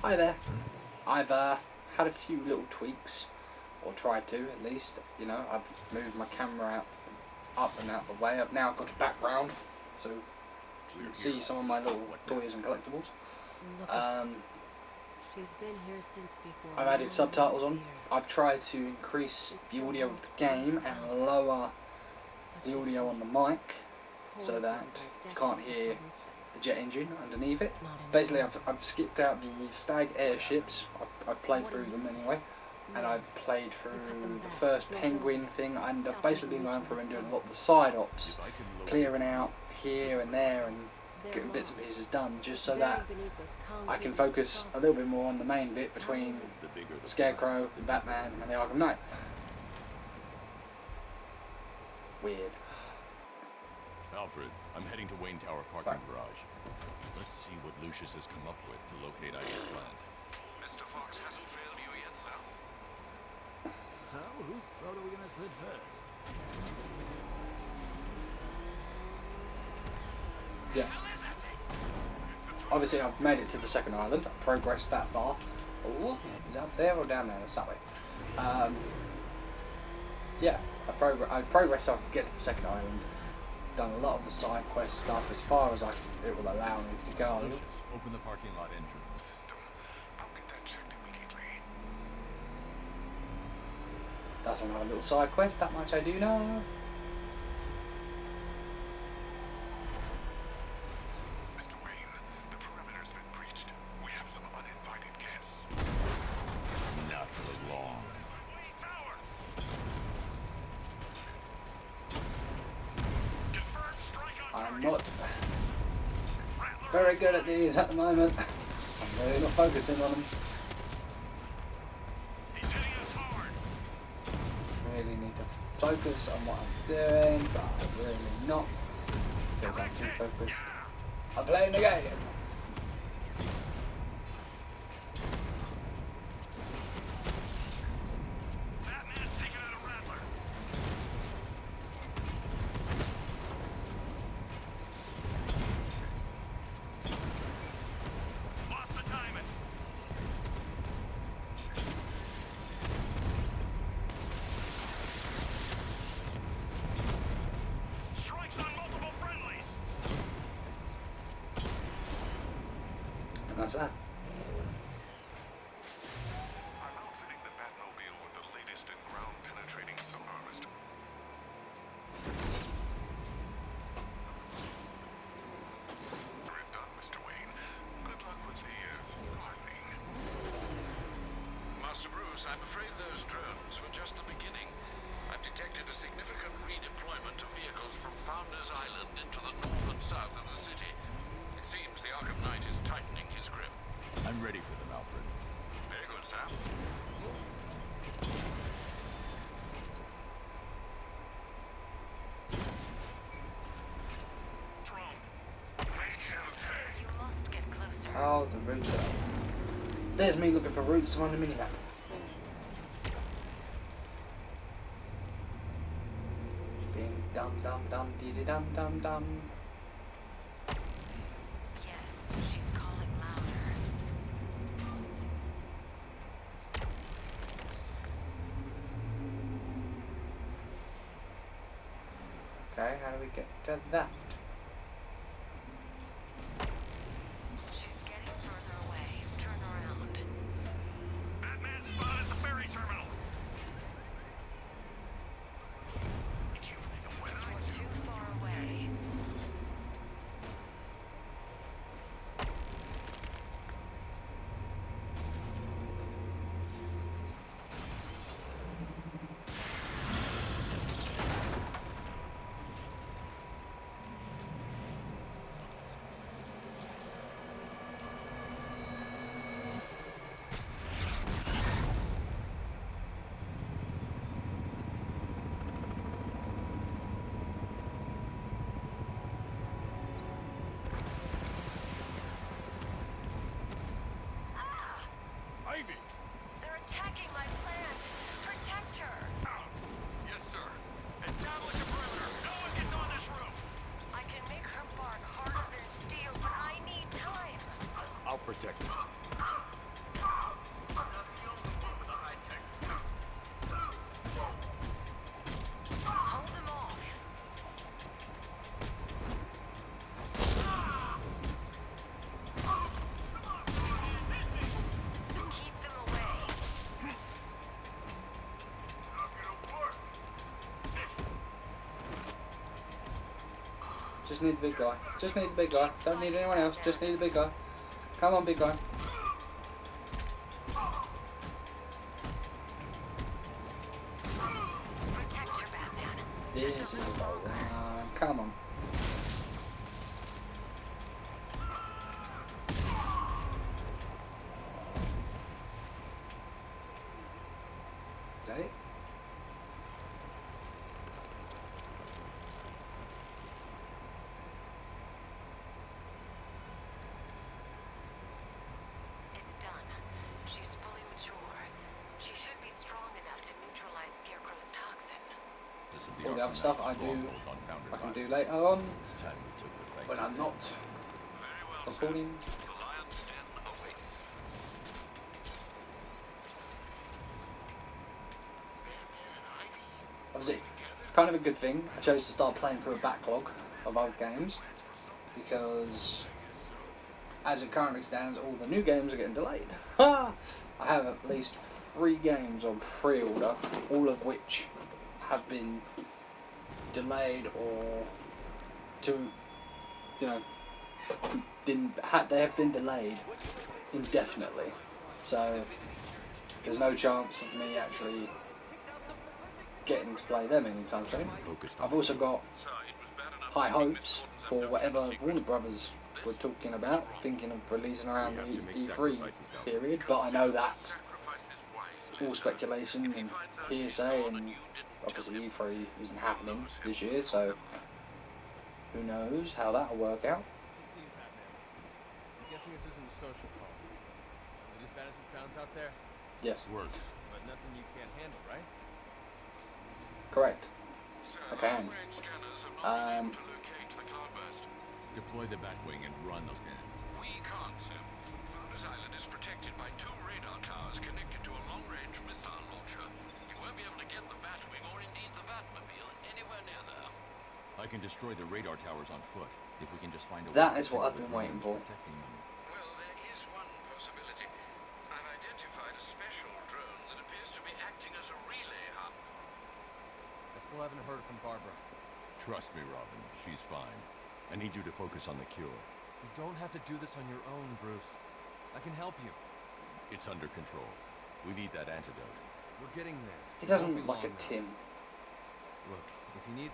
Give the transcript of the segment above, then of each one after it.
Hi there. I've had a few little tweaks, or tried to at least. You know, I've moved my camera up and out the way. I've now got a background, so you can see some of my little toys and collectibles. She's been here since before. I've added subtitles on. I've tried to increase the audio of the game and lower the audio on the mic so that you can't hear the jet engine underneath it. Basically, I've skipped out the stag airships. I've played through them anyway, and I've played through the first penguin thing, and I've basically been going through and doing a lot of the side ops, clearing out here and there and getting bits and pieces done, just so that I can focus a little bit more on the main bit between the Scarecrow, the Batman and the Arkham Knight. Weird. Alfred, I'm heading to Wayne Tower parking garage. Let's see what Lucius has come up with to locate Ivy's plant. Mr. Fox hasn't failed you yet, sir. So, whose throat are we gonna slit first? Yeah. Obviously, I've made it to the second island. I've progressed that far. Oh, is that there or down there? That's that way. Yeah, I progressed so I could get to the second island. Done a lot of the side quest stuff as far as it will allow me to go. Lucius, open the parking lot entrance. System. I'll get that checked immediately. That's another little side quest, that much I do know. Mr. Wayne, the perimeter's been breached. We have some uninvited guests. Not for long. Wayne Tower! I'm not very good at these at the moment. I'm really not focusing on them. He's hitting us hard. Really need to focus on what I'm doing, but I'm really not, because I'm too focused on playing the game. Batman's taking out a rattler. Lost the timing. Strikes on multiple friendlies. And that's that. I'm outfitting the Batmobile with the latest in ground-penetrating sonar, Mr. We're done, Mr. Wayne. Good luck with the gardening. Master Bruce, I'm afraid those drones were just the beginning. I've detected a significant redeployment of vehicles from Founders Island into the north and south of the city. It seems the Arkham Knight is tightening his grip. I'm ready for them, Alfred. Very good, sir. You must get closer. Oh, the routes are... There's me looking for routes on the minimap. Being dum dum dum dee dee dum dum dum. Yes, she's calling louder. Okay, how do we get to that? She's getting further away. Turn around. Batman spotted the ferry terminal. You're too far away. Ivy! They're attacking my plant. Protect her. Yes, sir. Establish a perimeter. No one gets on this roof. I can make her bark harder than steel, but I need time. I'll protect you. Just need the big guy. Just need the big guy. Don't need anyone else. Just need the big guy. Come on, big guy. Protect your Batman. This is the one. Come on. Is that it? It's done. She's fully mature. She should be strong enough to neutralize Scarecrow's toxin. This will be All the our other stuff I next do, stronghold on Foundry I can Rock. do later on It's time we took the fight when to I'm them. not Very well said. recording. The lion's den awaits. Obviously, it's kind of a good thing. I chose to start playing through a backlog of old games because, as it currently stands, all the new games are getting delayed. I have at least 3 games on pre-order, all of which have been delayed or they have been delayed indefinitely. So there's no chance of me actually getting to play them anytime soon. Focused on I've also got So it was bad enough high to make hopes Miss for Gordon's whatever secret Warner Brothers were talking about, thinking of releasing around We have to the make E3 sacrifices, Alfred. period, but I know that's sacrifices wisely. all speculation and hearsay, and obviously E3 isn't happening this year, so who knows how that'll work out. I'm guessing this isn't a social call. Is it as bad as it sounds out there? Yes, Worse. But nothing you can't handle, right? correct. Sir, I can. long-range scanners have not been Um, able to locate the cloudburst. Deploy the Batwing and run those cannons. We can't, sir. Founders Island is protected by 2 radar towers connected to a long-range missile launcher. You won't be able to get the Batwing or indeed the Batmobile anywhere near there. I can destroy the radar towers on foot if we can just find a That way is to what I've signal been the waiting drones for. protecting them. Well, there is one possibility. I've identified a special drone that appears to be acting as a relay hub. I still haven't heard from Barbara. Trust me, Robin. She's fine. I need you to focus on the cure. You don't have to do this on your own, Bruce. I can help you. It's under control. We need that antidote. We're getting there. He It won't doesn't be look long like a now. Tim. Look, if you need...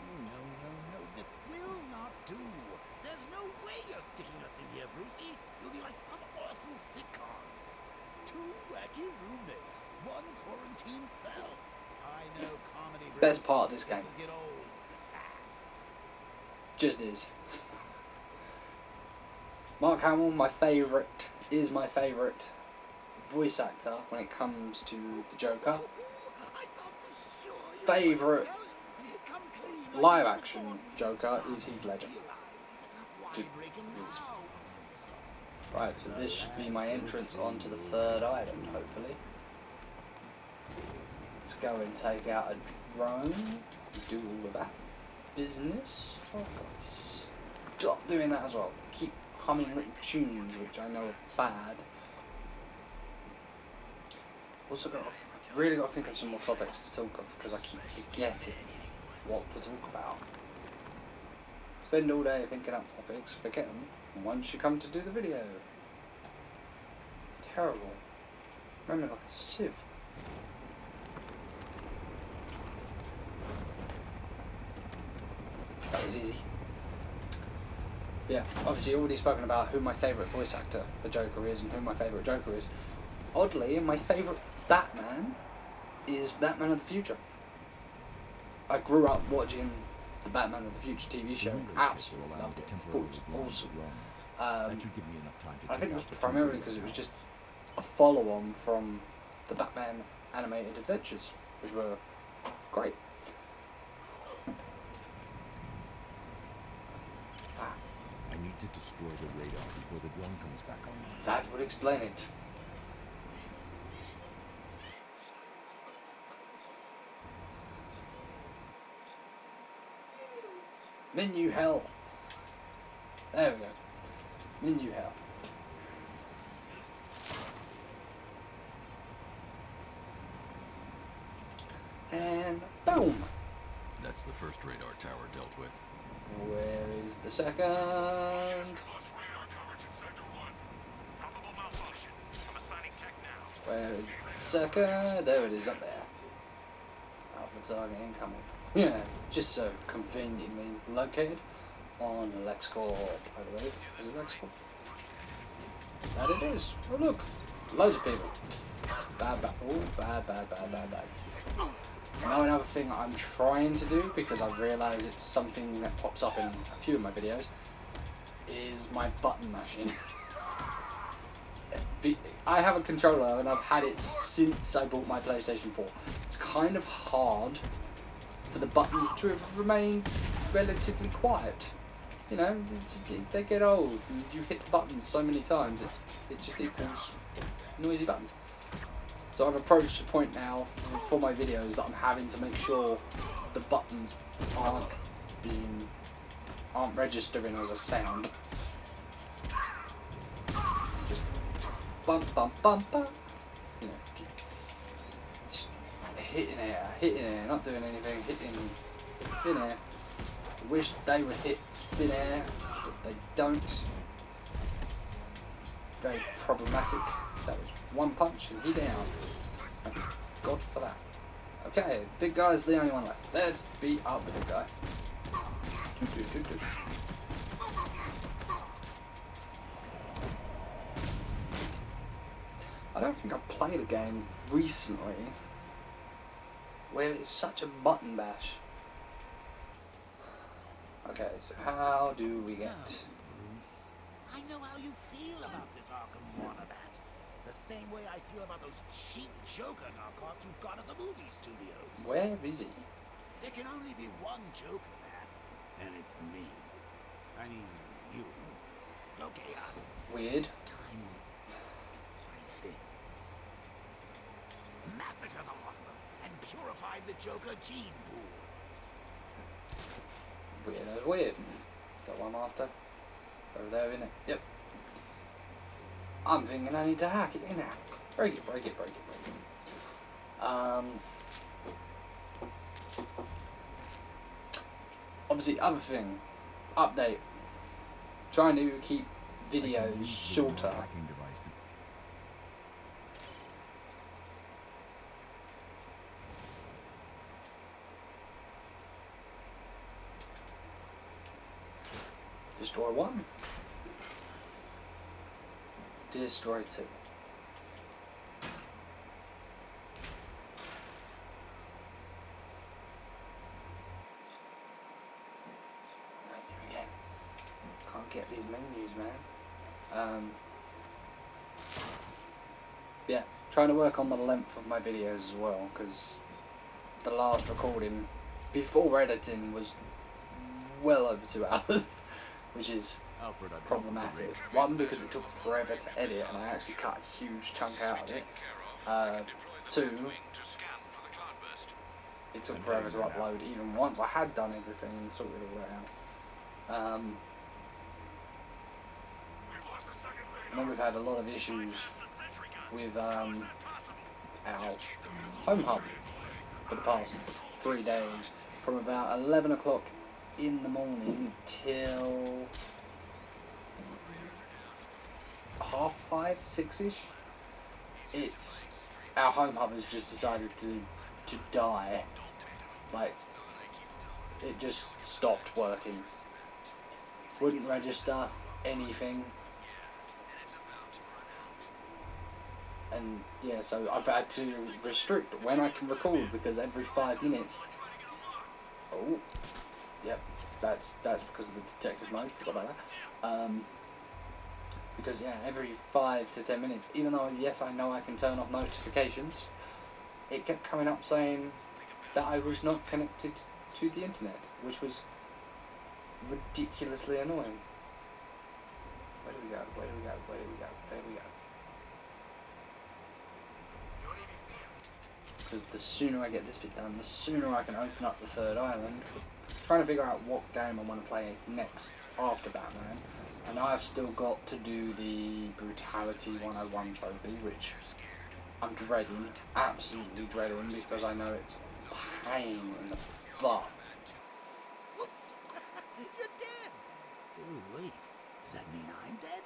No, this will not do. There's no way you're sticking us in here, Brucey. You'll be like some awful sitcom. 2 wacky roommates, 1 quarantine fell. I know comedy. Best Bruce. part of this game. This'll get old fast. Just is. Mark Hamill, my favourite voice actor when it comes to the Joker. I thought for sure you Favourite were come clean like live you action were born Joker is Heath Ledger. Why breaking Is- now? Right, so this should be my entrance onto the 3rd island, hopefully. Let's go and take out a drone, do all of that business. Oh God, stop doing that as well. Keep humming little tunes, which I know are bad. Also really got to think of some more topics to talk of, because I keep forgetting what to talk about. Spend all day thinking up topics, forget them, and once you come to do the video. Terrible. Remember, like a sieve. That was easy. Yeah, obviously already spoken about who my favourite voice actor for Joker is and who my favourite Joker is. Oddly, my favourite Batman is Batman of the Future. I grew up watching the Batman of the Future TV show and absolutely loved it. Thought it was awesome. That should give me enough time to I think it was take out the primarily two because it was radar just a follow-on from the Batman animated adventures, which were great. Ah, I need to destroy the radar before the drone comes back online. that would explain it. Menu hell. There we go. Menu hell. And boom. That's the first radar tower dealt with. Where is the second? Where is the second? There it is, up there. Alpha target incoming. Yeah, just so conveniently located on LexCorp, I believe. Is it LexCorp? That it is. Oh look, loads of people. Bad. Now another thing I'm trying to do, because I've realised it's something that pops up in a few of my videos, is my button mashing. I have a controller and I've had it since I bought my PlayStation 4. It's kind of hard for the buttons to remain relatively quiet. You know, they get old and you hit the buttons so many times, it just equals noisy buttons. So I've approached a point now for my videos that I'm having to make sure the buttons aren't registering as a sound. Just bump, you know, just hitting air, not doing anything, hitting thin air. I wish they would hit thin air, but they don't. Very problematic. That was one punch and he down. Thank God for that. Okay, big guy's the only one left. Let's beat up the big guy. I don't think I've played a game recently where it's such a button bash. Okay, so how do we get... I know how you feel about this Arkham Knight. The same way I feel about those cheap Joker knockoffs you've got at the movie studios. Where is he? There can only be one Joker, Max, and it's me. I mean, you. Okay, Weird. tiny, right thing. Massacre the lot of them and purify the Joker gene pool. Weird as weird. Is that one after? It's over there, isn't it? Yep. I'm thinking I need to hack it in now. Break it. Obviously, other thing, update. Trying to keep videos shorter. Destroy 1. Destroy 2. Menu again. Can't get these menus, man. Yeah, trying to work on the length of my videos as well, because the last recording before editing was well over 2 hours, which is problematic. One, because it took forever to edit and I actually cut a huge chunk out of it. 2, it took forever to upload even once I had done everything and sorted all that out. I know we've had a lot of issues with our home hub for the past 3 days, from about 11 o'clock in the morning till 5:30, 6ish. It's our home hub has just decided to die. Like, it just stopped working. Wouldn't register anything. And yeah, so I've had to restrict when I can record, because every 5 minutes. Oh, yep, that's because of the detective mode. Forgot about that. Because yeah, every 5 to 10 minutes, even though yes, I know I can turn off notifications, it kept coming up saying that I was not connected to the internet, which was ridiculously annoying. Where do we go? Because the sooner I get this bit done, the sooner I can open up the third island. Trying to figure out what game I want to play next after Batman. And I've still got to do the Brutality 101 trophy, which I'm dreading, absolutely dreading, because I know it's a pain in the butt. You that mean I'm dead?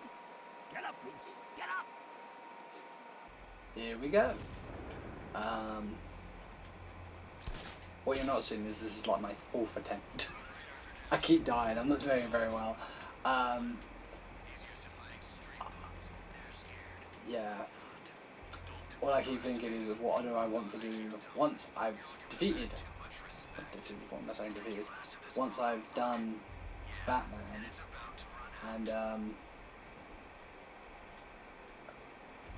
Get up, Bruce. Get up. Here we go. What you're not seeing is this is like my 4th attempt. I keep dying. I'm not doing very well. Yeah. All I keep thinking is, what do I want to do once I've defeated? What am I saying? Defeated. Once I've done Batman, and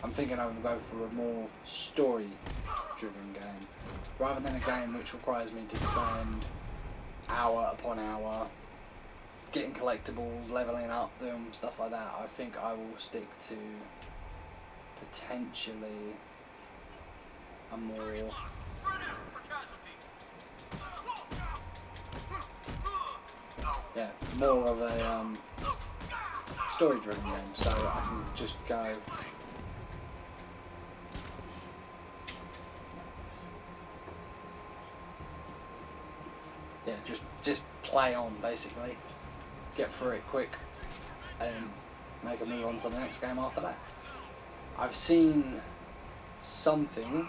I'm thinking I would go for a more story-driven game, rather than a game which requires me to spend hour upon hour getting collectibles, leveling up them, stuff like that. I think I will stick to potentially a more more of a story-driven game, so I can just go. Yeah, just play on basically, get through it quick, and make a move on to the next game after that. I've seen something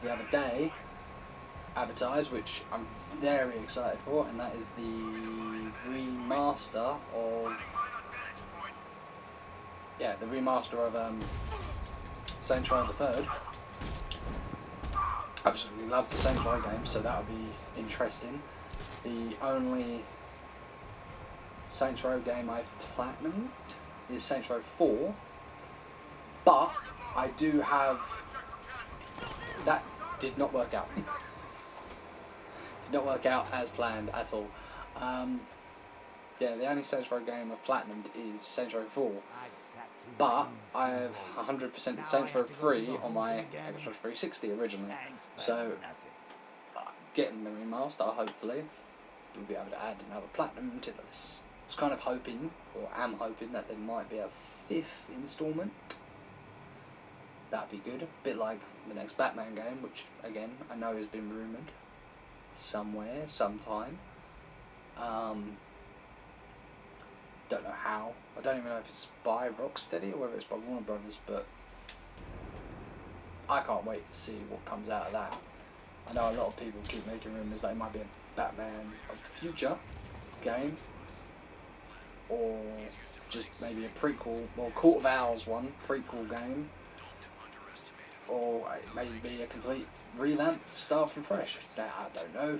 the other day advertised, which I'm very excited for, and that is the remaster of Saints Row the Third. Absolutely love the Saints Row game, so that would be interesting. The only Saints Row game I've platinumed is Saints Row 4, but I do have... That did not work out. Did not work out as planned at all. Yeah, the only Saints Row game I've platinumed is Saints Row 4, but I have 100% Saints Row 3 on my Xbox 360 originally, so getting the remaster, hopefully we'll be able to add another platinum to the list. I was kind of hoping, or am hoping, that there might be a 5th instalment. That'd be good, a bit like the next Batman game, which again I know has been rumoured somewhere, sometime. Don't know how. I don't even know if it's by Rocksteady or whether it's by Warner Brothers, but I can't wait to see what comes out of that. I know a lot of people keep making rumours that it might be a Batman of the Future game, or just maybe a prequel, well, Court of Owls one, prequel game, or it may be a complete revamp, start from fresh. Now, I don't know.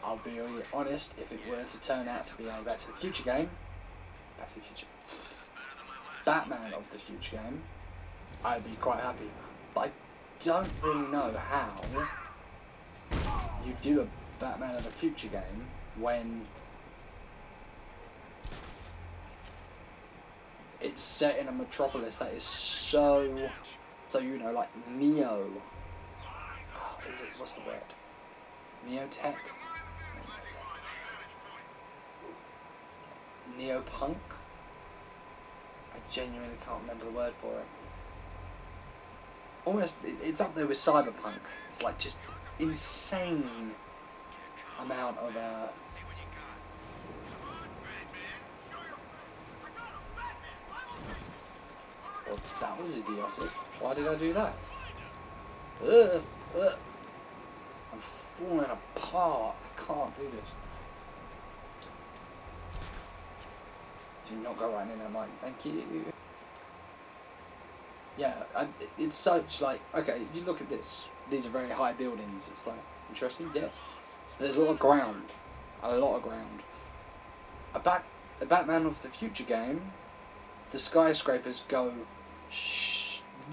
I'll be honest, if it were to turn out to be a Back to the Future game, Batman of the Future game, I'd be quite happy. But I don't really know how you do a Batman of the Future game when it's set in a metropolis that is so you know, like Neo. What's the word? Neotech? Neopunk? I genuinely can't remember the word for it. Almost, it's up there with cyberpunk. It's like just insane amount of well, that was idiotic. Why did I do that? I'm falling apart. I can't do this. Do not go right in there, Mike. Thank you. Yeah, it's such like, okay, you look at this. These are very high buildings. It's like, interesting, yeah. There's a lot of ground. A lot of ground. A Batman of the Future game, the skyscrapers go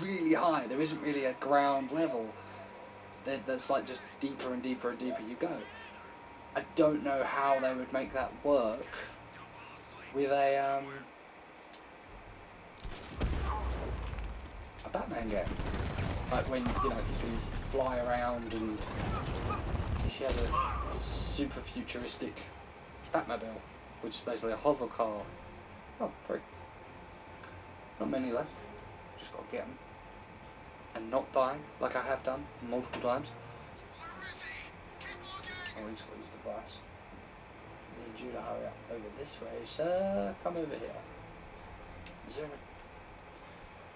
really high. There isn't really a ground level. There's like just deeper and deeper and deeper you go. I don't know how they would make that work with a Batman game. Like when, you know, you can fly around, and she has a super futuristic Batmobile, which is basically a hover car. Oh, free. Not many left. Just gotta get them. And not die, like I have done multiple times. Oh, he's got his device. I need you to hurry up over this way, sir. Come over here. Is there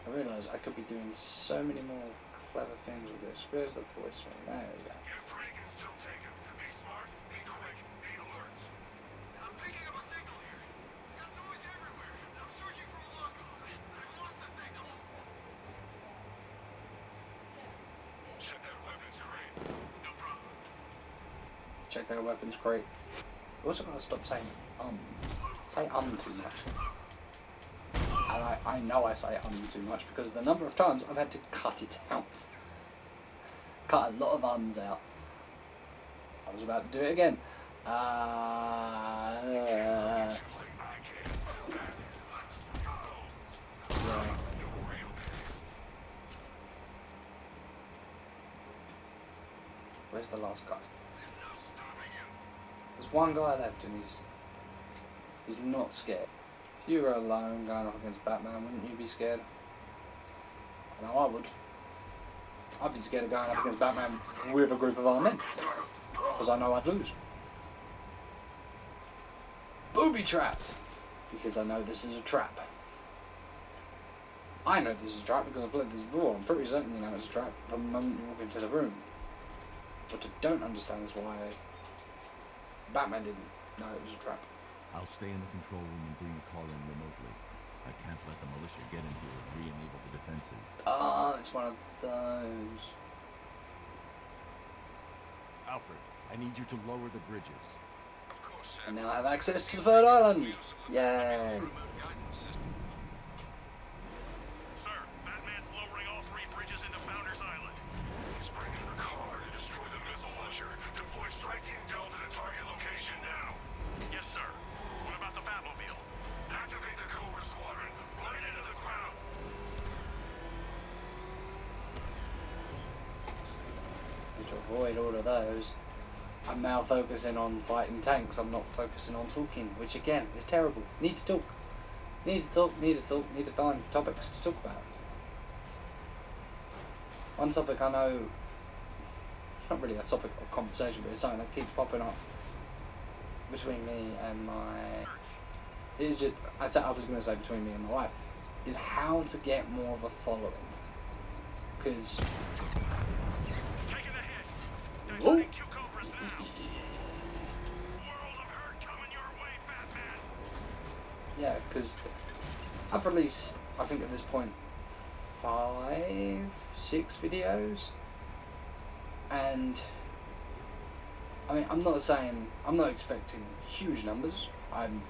I realise I could be doing so many more clever things with this. Where's the voice from? There we go. Your break is still taken. Be smart, be quick, be alert. I'm picking up a signal here. Got noise everywhere. I'm searching for a logo. I've lost the signal. Check that weapons crate. No problem. Check their weapons crate. Also gotta stop saying say too much. And I know I say too much because the number of times I've had to cut it out. Cut a lot of ums out. I was about to do it again. Yeah. Where's the last guy? There's one guy left and he's not scared. If you were alone going up against Batman, wouldn't you be scared? I know I would. I'd be scared of going up against Batman with a group of armed men. Because I know I'd lose. Booby trapped! Because I know this is a trap. I know this is a trap because I've played this before. I'm pretty certain you know it's a trap from the moment you walk into the room. What I don't understand is why Batman didn't know it was a trap. I'll stay in the control room and do your call in remotely. I can't let the militia get in here and re-enable the defenses. Oh, it's one of those. Alfred, I need you to lower the bridges. Of course, And now I have access to the third island. Yay! Sir, Batman's lowering all 3 bridges into Founders Island. He's bringing the car to destroy the missile launcher. Deploy Strike Team Delta to target location now. Yes, sir. What about the Batmobile? Activate the Cobra Squadron. Run it into the ground. To avoid all of those, I'm now focusing on fighting tanks. I'm not focusing on talking, which again is terrible. Need to talk. Need to talk, need to talk, need to find topics to talk about. One topic I know, it's not really a topic of conversation, but it's something that keeps popping up between me and my... It's just, I was going to say between me and my wife, is how to get more of a following. Because... Taking a hit. Whoa. Diverting 2 Cobras now. World of hurt coming your way, Batman. Yeah, because I've released, I think at this point, 5, 6 videos, and I mean, I'm not expecting huge numbers, I'm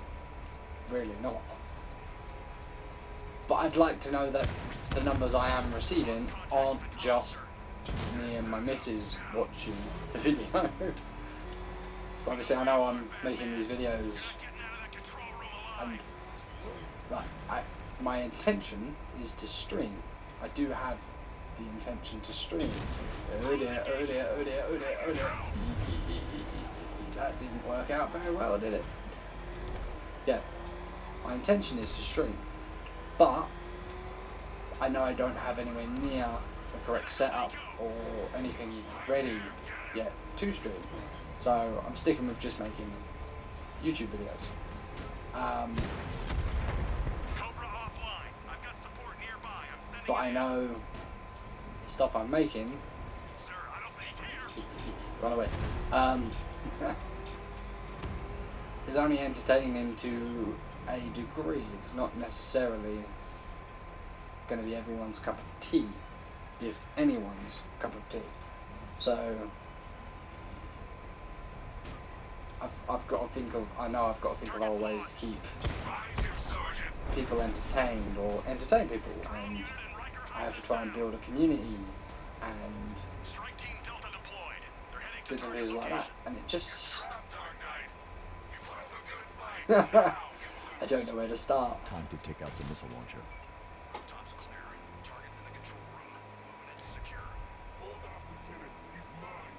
really not, but I'd like to know that the numbers I am receiving aren't just me and my missus watching the video. But obviously I know I'm making these videos and my intention is to stream. I do have the intention to stream. Oh dear, oh dear, oh dear, oh dear, oh dear. That didn't work out very well, did it? Yeah, my intention is to stream. But I know I don't have anywhere near the correct setup or anything ready yet to stream. So I'm sticking with just making YouTube videos. But I know the stuff I'm making. Run away. Is only entertaining to a degree. It's not necessarily going to be everyone's cup of tea, if anyone's cup of tea. So I've got to think of other ways to keep people entertained or entertain people, and I have to try and build a community and bits and pieces like that, and it just I don't know where to start. Time to take out the missile launcher. Top's clear. Target's in the control room. Moving in to secure. Hold off, Lieutenant. He's mine.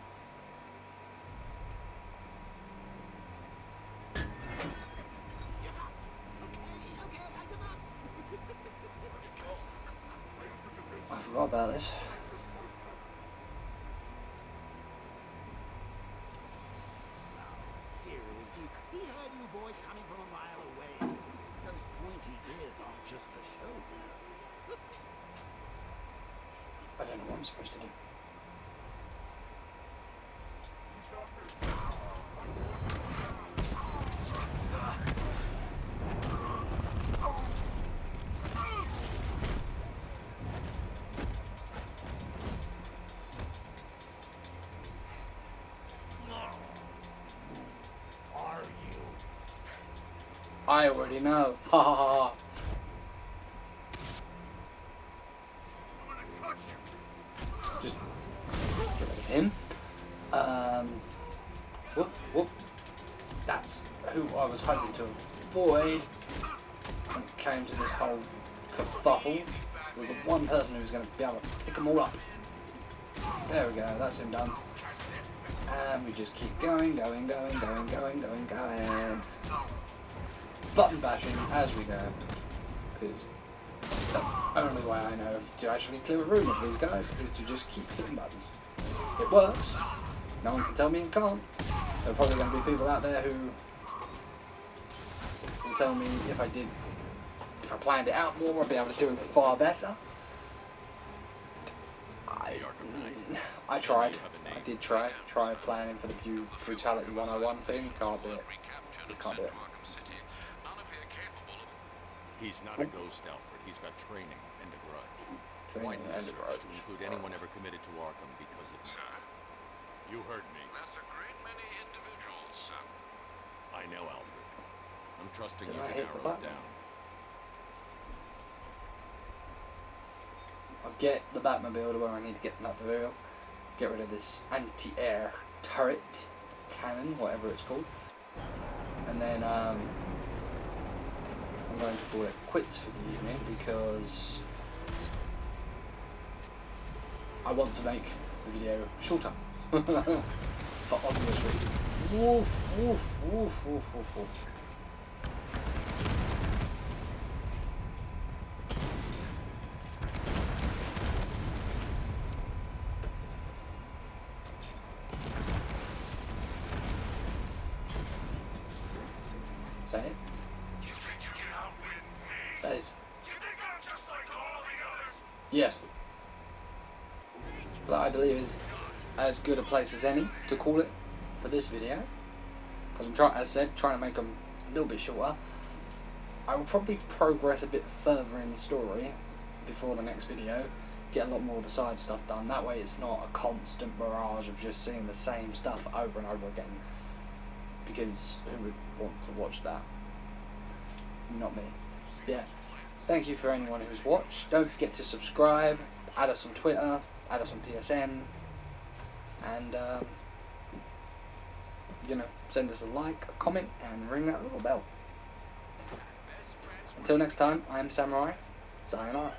I forgot about this. Seriously, he had you boys coming from a mile away. Those pointy ears aren't just for I already know. Ha ha ha. Just get rid of him. Whoop, whoop. That's who I was hoping to avoid when it came to this whole kerfuffle. With the one person who was going to be able to pick them all up. There we go, that's him done. And we just keep going. Button bashing as we go. Because that's the only way I know to actually clear a room of these guys, is to just keep hitting buttons. It works. No one can tell me it can't. There are probably going to be people out there who will tell me if I planned it out more, I'd be able to do it far better. I tried. I did try planning for the Brutality 101 thing. Can't do it. Just can't do it. He's not a ghost, Alfred. He's got training and a grudge. Training and a grudge. To include anyone ever committed to Arkham because of Sir, You heard me. that's a great many individuals, sir. I know, Alfred. I'm trusting Did you I to hit the narrow it button? down. I'll get the Batmobile to where I need to get the Batmobile. Get rid of this anti-air turret cannon, whatever it's called. And then I'm going to call it quits for the evening because I want to make the video shorter. For obvious reasons. Woof, woof, woof, woof, woof, woof. Say it. You think you can outwit me? That is. You think I'm just like all the others? Yes. That I believe is as good a place as any to call it for this video. Because I'm trying, as I said, trying to make them a little bit shorter. I will probably progress a bit further in the story before the next video. Get a lot more of the side stuff done. That way it's not a constant barrage of just seeing the same stuff over and over again. Because who would want to watch that? Not me. Yeah. Thank you for anyone who's watched. Don't forget to subscribe, add us on Twitter, add us on PSN, and send us a like, a comment, and ring that little bell. Until next time, I am Samurai. Sayonara.